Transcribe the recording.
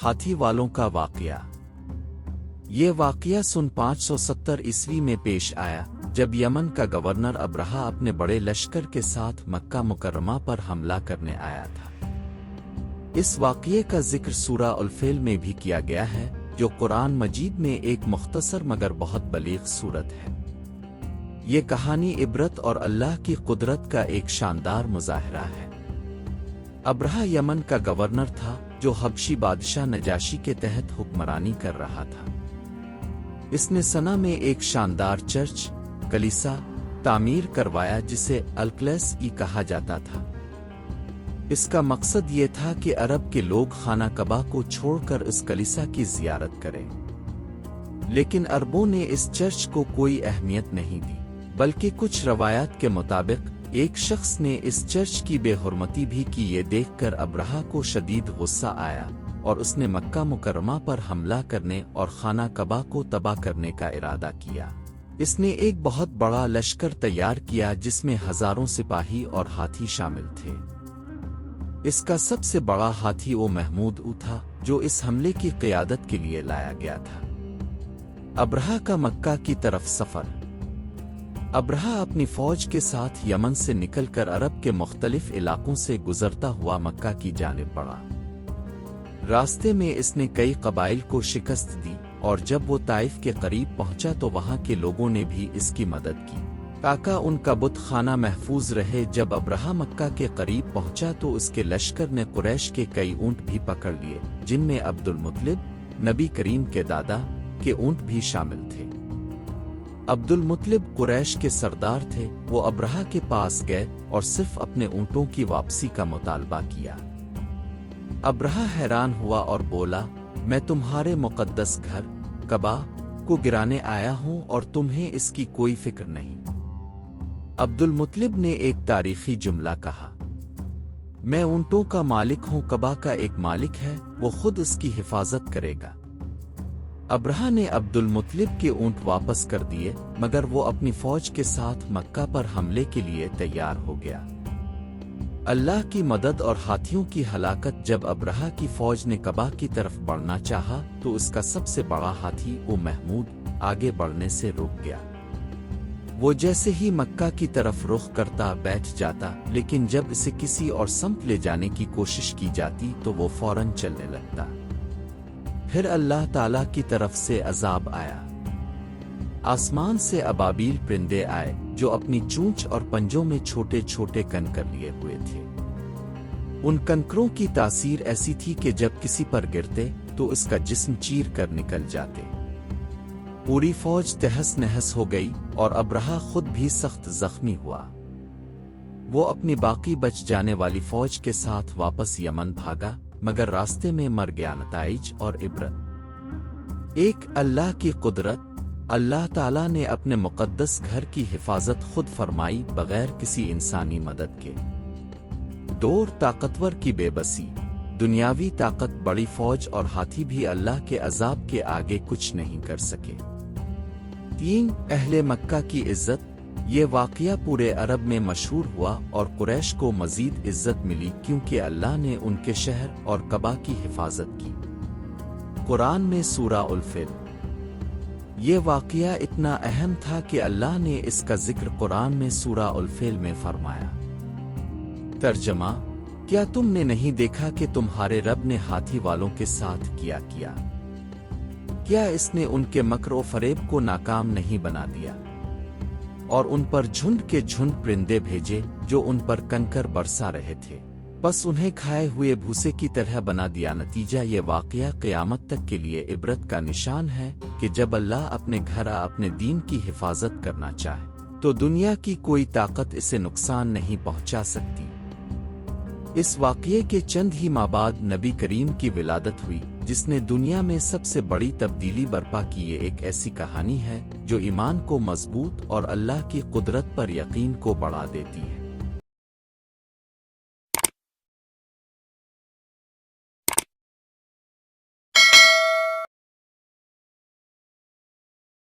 ہاتھی والوں کا واقعہ۔ یہ واقعہ سن 570 عیسوی میں پیش آیا جب یمن کا گورنر ابرہہ اپنے بڑے لشکر کے ساتھ مکہ مکرمہ پر حملہ کرنے آیا تھا۔ اس واقعے کا ذکر سورہ الفیل میں بھی کیا گیا ہے، جو قرآن مجید میں ایک مختصر مگر بہت بلیغ صورت ہے۔ یہ کہانی عبرت اور اللہ کی قدرت کا ایک شاندار مظاہرہ ہے۔ ابرہہ یمن کا گورنر تھا جو حبشی بادشاہ نجاشی کے تحت حکمرانی کر رہا تھا۔ اس نے سنا میں ایک شاندار چرچ کلیسا تعمیر کروایا جسے القلیس کہا جاتا تھا۔ اس کا مقصد یہ تھا کہ عرب کے لوگ خانہ کعبہ کو چھوڑ کر اس کلیسا کی زیارت کریں، لیکن عربوں نے اس چرچ کو کوئی اہمیت نہیں دی، بلکہ کچھ روایات کے مطابق ایک شخص نے اس چرچ کی بے حرمتی بھی کی۔ یہ دیکھ کر ابرہہ کو شدید غصہ آیا اور اس نے مکہ مکرمہ پر حملہ کرنے اور خانہ کعبہ کو تباہ کرنے کا ارادہ کیا۔ اس نے ایک بہت بڑا لشکر تیار کیا جس میں ہزاروں سپاہی اور ہاتھی شامل تھے۔ اس کا سب سے بڑا ہاتھی وہ محمود تھا جو اس حملے کی قیادت کے لیے لایا گیا تھا۔ ابرہہ کا مکہ کی طرف سفر۔ ابرہہ اپنی فوج کے ساتھ یمن سے نکل کر عرب کے مختلف علاقوں سے گزرتا ہوا مکہ کی جانب بڑھا۔ راستے میں اس نے کئی قبائل کو شکست دی، اور جب وہ طائف کے قریب پہنچا تو وہاں کے لوگوں نے بھی اس کی مدد کی تاکہ ان کا بت خانہ محفوظ رہے۔ جب ابرہہ مکہ کے قریب پہنچا تو اس کے لشکر نے قریش کے کئی اونٹ بھی پکڑ لیے، جن میں عبد المطلب نبی کریم کے دادا کے اونٹ بھی شامل تھے۔ عبد المطلب قریش کے سردار تھے۔ وہ ابرہہ کے پاس گئے اور صرف اپنے اونٹوں کی واپسی کا مطالبہ کیا۔ ابرہہ حیران ہوا اور بولا، میں تمہارے مقدس گھر کعبہ کو گرانے آیا ہوں اور تمہیں اس کی کوئی فکر نہیں۔ عبد المطلب نے ایک تاریخی جملہ کہا، میں اونٹوں کا مالک ہوں، کعبہ کا ایک مالک ہے، وہ خود اس کی حفاظت کرے گا۔ ابرہہ نے عبد المطلب کے اونٹ واپس کر دیے، مگر وہ اپنی فوج کے ساتھ مکہ پر حملے کے لیے تیار ہو گیا۔ اللہ کی مدد اور ہاتھیوں کی ہلاکت۔ جب ابرہہ کی فوج نے کعبہ کی طرف بڑھنا چاہا تو اس کا سب سے بڑا ہاتھی وہ محمود آگے بڑھنے سے رک گیا۔ وہ جیسے ہی مکہ کی طرف رخ کرتا بیٹھ جاتا، لیکن جب اسے کسی اور سمت لے جانے کی کوشش کی جاتی تو وہ فوراً چلنے لگتا۔ پھر اللہ تعالیٰ کی طرف سے عذاب آیا۔ آسمان سے ابابیل پرندے آئے جو اپنی چونچ اور پنجوں میں چھوٹے چھوٹے کنکر لیے ہوئے تھے۔ ان کنکروں کی تاثیر ایسی تھی کہ جب کسی پر گرتے تو اس کا جسم چیر کر نکل جاتے۔ پوری فوج تہس نہس ہو گئی اور ابرہہ خود بھی سخت زخمی ہوا۔ وہ اپنی باقی بچ جانے والی فوج کے ساتھ واپس یمن بھاگا، مگر راستے میں مر گیا۔ نتائج اور عبرت۔ ایک اللہ کی قدرت۔ اللہ تعالیٰ نے اپنے مقدس گھر کی حفاظت خود فرمائی بغیر کسی انسانی مدد کے۔ دور طاقتور کی بے بسی۔ دنیاوی طاقت، بڑی فوج اور ہاتھی بھی اللہ کے عذاب کے آگے کچھ نہیں کر سکے۔ 3 اہل مکہ کی عزت۔ یہ واقعہ پورے عرب میں مشہور ہوا اور قریش کو مزید عزت ملی کیونکہ اللہ نے ان کے شہر اور کعبہ کی حفاظت کی۔ قرآن میں سورہ الفیل۔ یہ واقعہ اتنا اہم تھا کہ اللہ نے اس کا ذکر قرآن میں سورہ الفیل میں فرمایا۔ ترجمہ: کیا تم نے نہیں دیکھا کہ تمہارے رب نے ہاتھی والوں کے ساتھ کیا؟ کیا اس نے ان کے مکر و فریب کو ناکام نہیں بنا دیا اور ان پر جھنڈ کے جھنڈ پرندے بھیجے جو ان پر کنکر برسا رہے تھے، بس انہیں کھائے ہوئے بھوسے کی طرح بنا دیا۔ نتیجہ یہ واقعہ قیامت تک کے لیے عبرت کا نشان ہے کہ جب اللہ اپنے گھر اپنے دین کی حفاظت کرنا چاہے تو دنیا کی کوئی طاقت اسے نقصان نہیں پہنچا سکتی۔ اس واقعے کے چند ہی ماہ بعد نبی کریم کی ولادت ہوئی، جس نے دنیا میں سب سے بڑی تبدیلی برپا کی۔ یہ ایک ایسی کہانی ہے جو ایمان کو مضبوط اور اللہ کی قدرت پر یقین کو بڑھا دیتی ہے۔